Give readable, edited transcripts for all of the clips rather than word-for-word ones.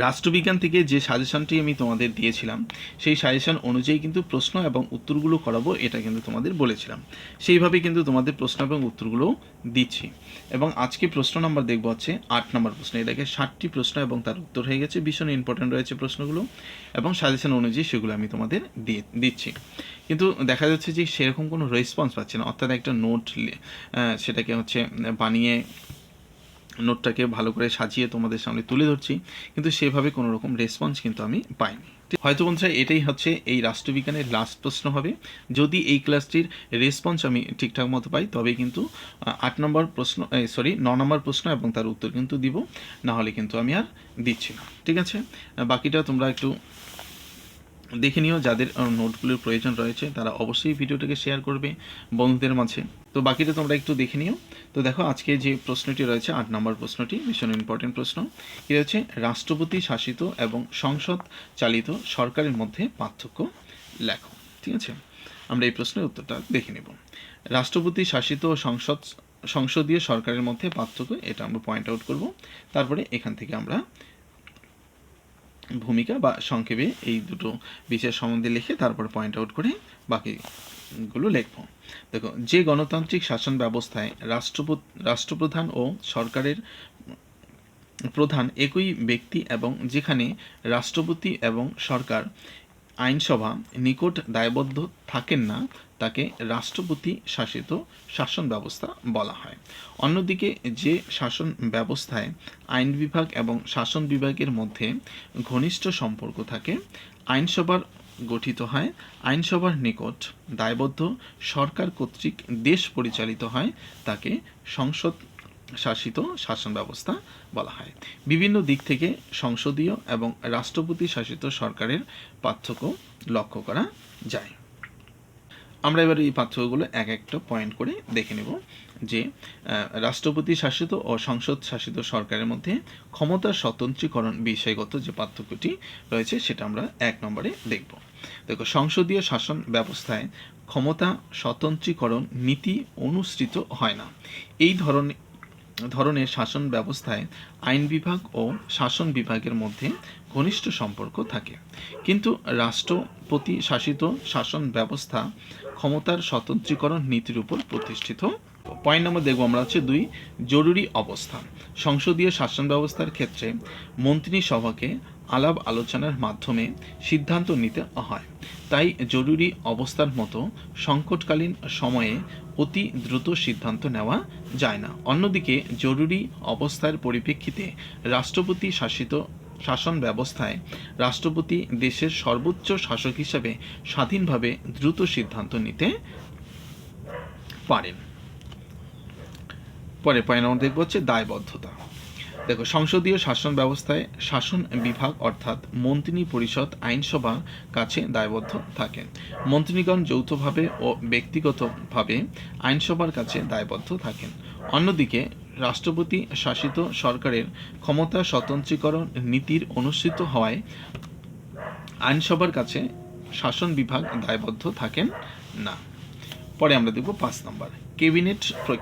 রাষ্ট্রবিজ্ঞান থেকে যে সাজেশনটি আমি তোমাদের দিয়েছিলাম সেই সাজেশন অনুযায়ী কিন্তু প্রশ্ন এবং উত্তরগুলো করাবো, এটা কিন্তু তোমাদের বলেছিলাম। সেইভাবে কিন্তু তোমাদের প্রশ্ন এবং উত্তরগুলো দিচ্ছি। এবং আজকে প্রশ্ন নাম্বার দেখবো হচ্ছে 8 নম্বর প্রশ্ন। এটাকে 60টি প্রশ্ন এবং তার উত্তর হয়ে গেছে, ভীষণ ইম্পর্টেন্ট রয়েছে প্রশ্নগুলো এবং সাজেশন অনুযায়ী সেগুলো আমি তোমাদের দিচ্ছি। কিন্তু দেখা যাচ্ছে যে সেরকম কোনো রেসপন্স পাচ্ছে না, অর্থাৎ একটা নোট সেটাকে হচ্ছে বানিয়ে নোটটাকে ভালো করে সাজিয়ে তোমাদের সামনে তুলে ধরছি, কিন্তু সেভাবে কোনো রকম রেসপন্স কিন্তু আমি পাইনি। হয়তো বন্ধুরা এটাই হচ্ছে এই রাষ্ট্রবিজ্ঞানের লাস্ট প্রশ্ন হবে। যদি এই ক্লাসটির রেসপন্স আমি ঠিকঠাক মতো পাই তবে কিন্তু 9 নম্বর প্রশ্ন এবং তার উত্তর কিন্তু দিব, না হলে কিন্তু আমি আর দিচ্ছি না। ঠিক আছে, বাকিটা তোমরা একটু দেখে নিও। যাদের নোটগুলোর প্রয়োজন রয়েছে তারা অবশ্যই ভিডিওটাকে শেয়ার করবে বন্ধুদের মাঝে। তো বাকিটা তোমরা একটু দেখে নিও। তো দেখো আজকে যে প্রশ্নটি রয়েছে 8 নম্বর প্রশ্নটি, ভীষণ ইম্পর্টেন্ট প্রশ্ন। এটা হচ্ছে রাষ্ট্রপতি শাসিত এবং সংসদ চালিত সরকারের মধ্যে পার্থক্য লেখো। ঠিক আছে, আমরা এই প্রশ্নের উত্তরটা দেখে নেব। রাষ্ট্রপতি শাসিত ও সংসদীয় সরকারের মধ্যে পার্থক্য, এটা আমরা পয়েন্ট আউট করব। তারপরে এখান থেকে আমরা ভূমিকা বা সংক্ষেপে এই দুটো বিষয় সম্বন্ধে লিখে তারপর পয়েন্ট আউট করে বাকিগুলো লিখব। দেখো, যে গণতান্ত্রিক শাসন ব্যবস্থায় রাষ্ট্রপ্রধান ও সরকারের প্রধান একই ব্যক্তি এবং যেখানে রাষ্ট্রপতি এবং সরকার আইনসভা নিকট দায়বদ্ধ থাকেন না, তাকে রাষ্ট্রপতি শাসিত শাসন ব্যবস্থা বলা হয়। অন্যদিকে যে শাসন ব্যবস্থায় আইন বিভাগ এবং শাসন বিভাগের মধ্যে ঘনিষ্ঠ সম্পর্ক থাকে, আইনসভার গঠিত হয়, আইনসভার নিকট দায়বদ্ধ সরকার কর্তৃক দেশ পরিচালিত হয়, তাকে সংসদ শাসিত শাসন ব্যবস্থা বলা হয়। বিভিন্ন দিক থেকে সংসদীয় এবং রাষ্ট্রপতি শাসিত সরকারের পার্থক্য লক্ষ্য করা যায়। আমরা এবার এই পার্থক্যগুলো এক একটা পয়েন্ট করে দেখে নেব। যে রাষ্ট্রপতি শাসিত ও সংসদ শাসিত সরকারের মধ্যে ক্ষমতার স্বতন্ত্রীকরণ বিষয়গত যে পার্থক্যটি রয়েছে সেটা আমরা 1 নম্বরে দেখব। দেখো, সংসদীয় শাসন ব্যবস্থায় ক্ষমতা স্বতন্ত্রীকরণ নীতি অনুসৃত হয় না। এই ধরনের শাসন ব্যবস্থায় আইন বিভাগ ও শাসন বিভাগের মধ্যে ঘনিষ্ঠ সম্পর্ক থাকে, কিন্তু রাষ্ট্রপতি শাসিত শাসন ব্যবস্থা ক্ষমতার স্বতন্ত্রীকরণ নীতির উপর প্রতিষ্ঠিত। পয়েন্ট নম্বর দেখব আমরা হচ্ছে 2, জরুরি অবস্থা। সংসদীয় শাসন ব্যবস্থার ক্ষেত্রে মন্ত্রিসভাকে আলাপ আলোচনার মাধ্যমে সিদ্ধান্ত নিতে হয়, তাই জরুরি অবস্থার মতো সংকটকালীন সময়ে অতি দ্রুত সিদ্ধান্ত নেওয়া যায় না। অন্যদিকে জরুরি অবস্থার পরিপ্রেক্ষিতে রাষ্ট্রপতি শাসিত শাসন ব্যবস্থায় রাষ্ট্রপতি দেশের সর্বোচ্চ শাসক হিসাবে স্বাধীনভাবে দ্রুত সিদ্ধান্ত নিতে পারেন। পরে পয়েন্ট নম্বর দেখব হচ্ছে দায়বদ্ধতা। দেখো, সংসদীয় শাসন ব্যবস্থায় শাসন বিভাগ অর্থাৎ মন্ত্রী পরিষদ আইনসভার কাছে দায়বদ্ধ থাকেন। মন্ত্রীগণ যৌথভাবে ও ব্যক্তিগতভাবে আইনসভার কাছে দায়বদ্ধ থাকেন। অন্যদিকে রাষ্ট্রপতি শাসিত সরকারের ক্ষমতা স্বতন্ত্রীকরণ নীতির অনুসৃত হওয়ায় আইনসভার কাছে শাসন বিভাগ দায়বদ্ধ থাকেন না। পরে আমরা দেখব 5 নম্বর,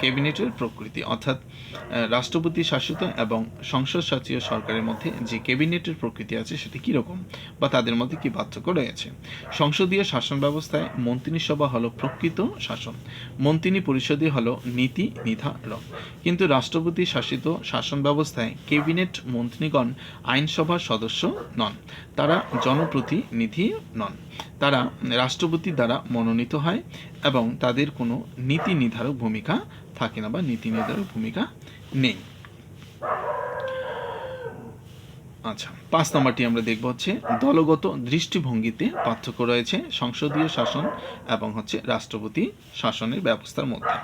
ক্যাবিনেটের প্রকৃতি, অর্থাৎ রাষ্ট্রপতি শাসিত এবং সংসদ শাসিত সরকারের মধ্যে যে ক্যাবিনেটের প্রকৃতি আছে সেটি কীরকম বা তাদের মধ্যে কী পার্থক্য রয়েছে। সংসদীয় শাসন ব্যবস্থায় মন্ত্রিসভা হলো প্রকৃত শাসন, মন্ত্রী পরিষদই হলো নীতি নির্ধারক, কিন্তু রাষ্ট্রপতি শাসিত শাসন ব্যবস্থায় ক্যাবিনেট মন্ত্রীগণ আইনসভার সদস্য নন, তারা জনপ্রতিনিধি নন, তারা রাষ্ট্রপতি দ্বারা মনোনীত হয় এবং তাদের কোনো নীতি নির্ধারক ভূমিকা থাকে না বা নীতি নির্ধারক ভূমিকা নেই। আচ্ছা, 5 নম্বরটি আমরা দেখব হচ্ছে দলগত দৃষ্টিভঙ্গিতে পার্থক্য রয়েছে সংসদীয় শাসন এবং হচ্ছে রাষ্ট্রপতি শাসনের ব্যবস্থার মধ্যে।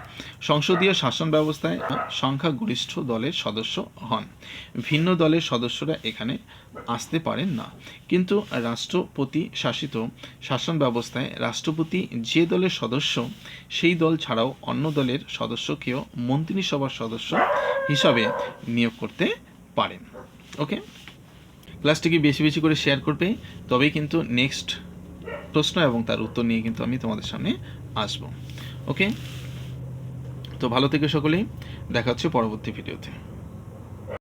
সংসদীয় শাসন ব্যবস্থায় সংখ্যাগরিষ্ঠ দলের সদস্য হন, ভিন্ন দলের সদস্যরা এখানে আসতে পারেন না, কিন্তু রাষ্ট্রপতি শাসিত শাসন ব্যবস্থায় রাষ্ট্রপতি যে দলের সদস্য সেই দল ছাড়াও অন্য দলের সদস্যকেও মন্ত্রিসভার সদস্য হিসাবে নিয়োগ করতে পারেন। ওকে, ক্লাসটিকে বেশি বেশি করে শেয়ার করবে, তবেই কিন্তু নেক্সট প্রশ্ন এবং তার উত্তর নিয়ে কিন্তু আমি তোমাদের সামনে আসব। ওকে, তো ভালো থেকে সকলেই, দেখা হচ্ছে পরবর্তী ভিডিওতে।